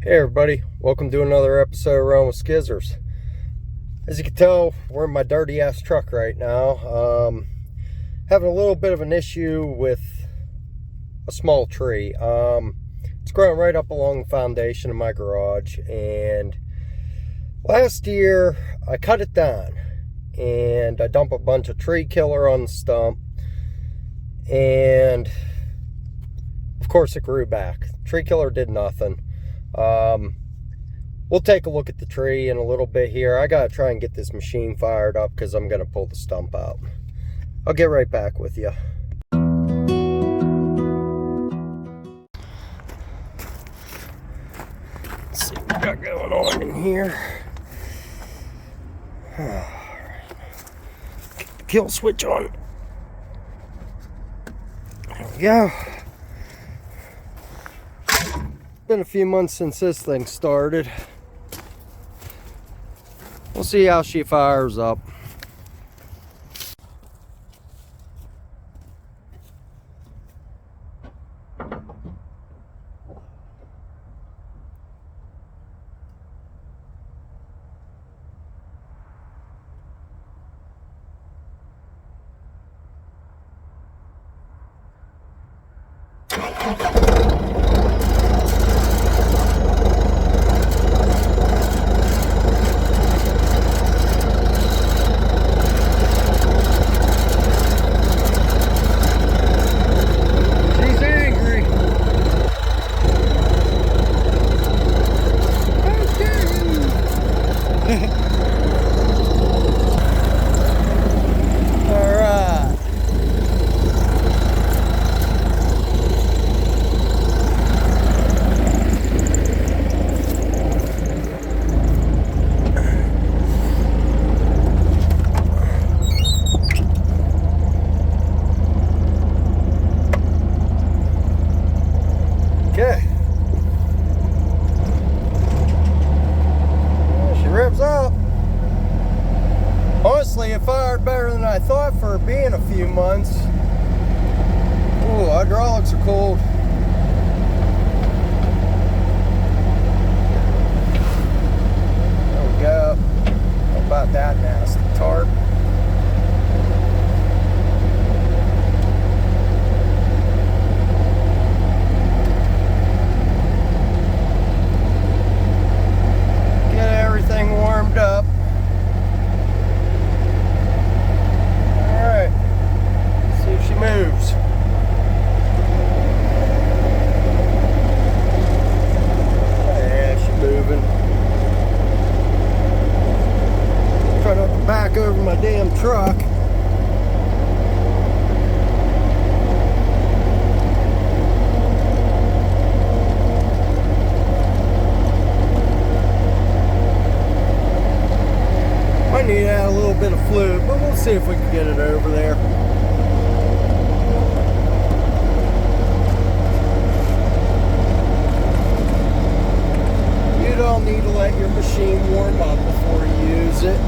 Hey everybody, welcome to another episode of Run with Skizzers. As you can tell, we're in my dirty ass truck right now. Having a little bit of an issue with a small tree. It's growing right up along the foundation of my garage, and last year I cut it down and I dumped a bunch of tree killer on the stump, and of course it grew back. Tree killer did nothing. We'll take a look at the tree in a little bit here. I gotta try and get this machine fired up because I'm gonna pull the stump out. I'll get right back with you. Let's see what we got going on in here. Get the kill switch on. There we go. Been a few months since this thing started. We'll see how she fires up. Okay. Well, she revs up. Honestly, it fired better than I thought for being a few months. Ooh, hydraulics are cold. There we go. How about that nasty tarp? Warmed up. Alright, see if she moves. Yeah, she's moving. Try not to back over my damn truck. Need to add a little bit of fluid, but we'll see if we can get it over there. You don't need to let your machine warm up before you use it.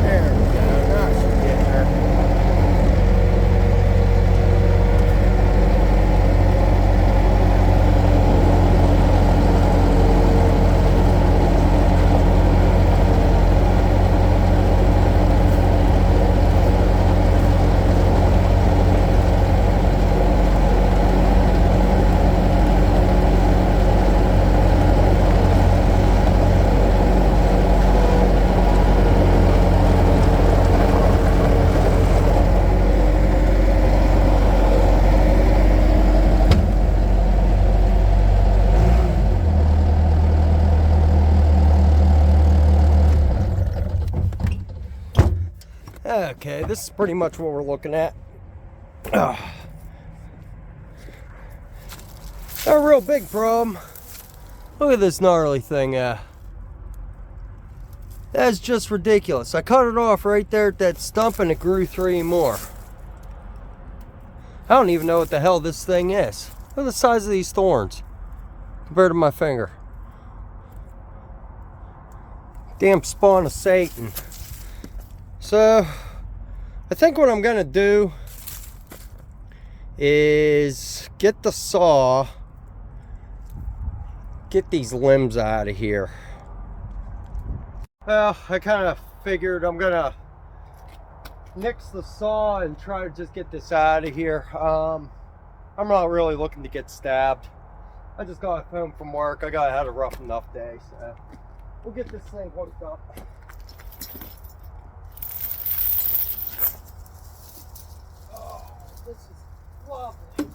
There we go. Now she's getting her. Okay, this is pretty much what we're looking at. Not a real big problem. Look at this gnarly thing. That's just ridiculous. I cut it off right there at that stump and it grew 3 more. I don't even know what the hell this thing is. Look at the size of these thorns compared to my finger. Damn spawn of Satan. So I think what I'm gonna do is get the saw get these limbs out of here. Well, I kind of figured I'm gonna nix the saw and try to just get this out of here. I'm not really looking to get stabbed. I just got home from work. I had a rough enough day, so we'll get this thing hooked up. Oh, this is lovely.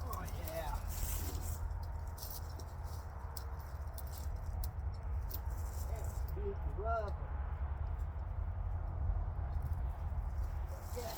Oh yeah. That's lovely. Yeah.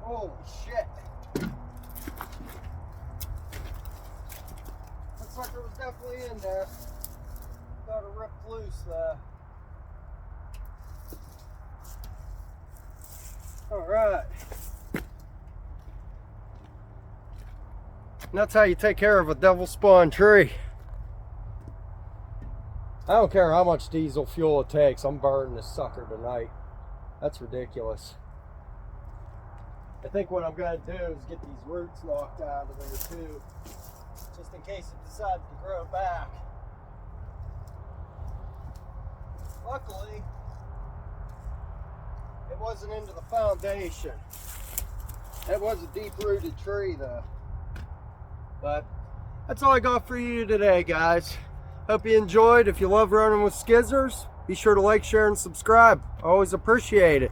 Holy shit. Looks like it was definitely in there. Got it ripped loose there. Alright. And that's how you take care of a devil spawn tree. I don't care how much diesel fuel it takes, I'm burning this sucker tonight. That's ridiculous. I think what I'm going to do is get these roots knocked out of there too, just in case it decides to grow back. Luckily, it wasn't into the foundation. It was a deep-rooted tree though. But that's all I got for you today, guys. Hope you enjoyed. If you love running with skizzers, be sure to like, share, and subscribe. I always appreciate it.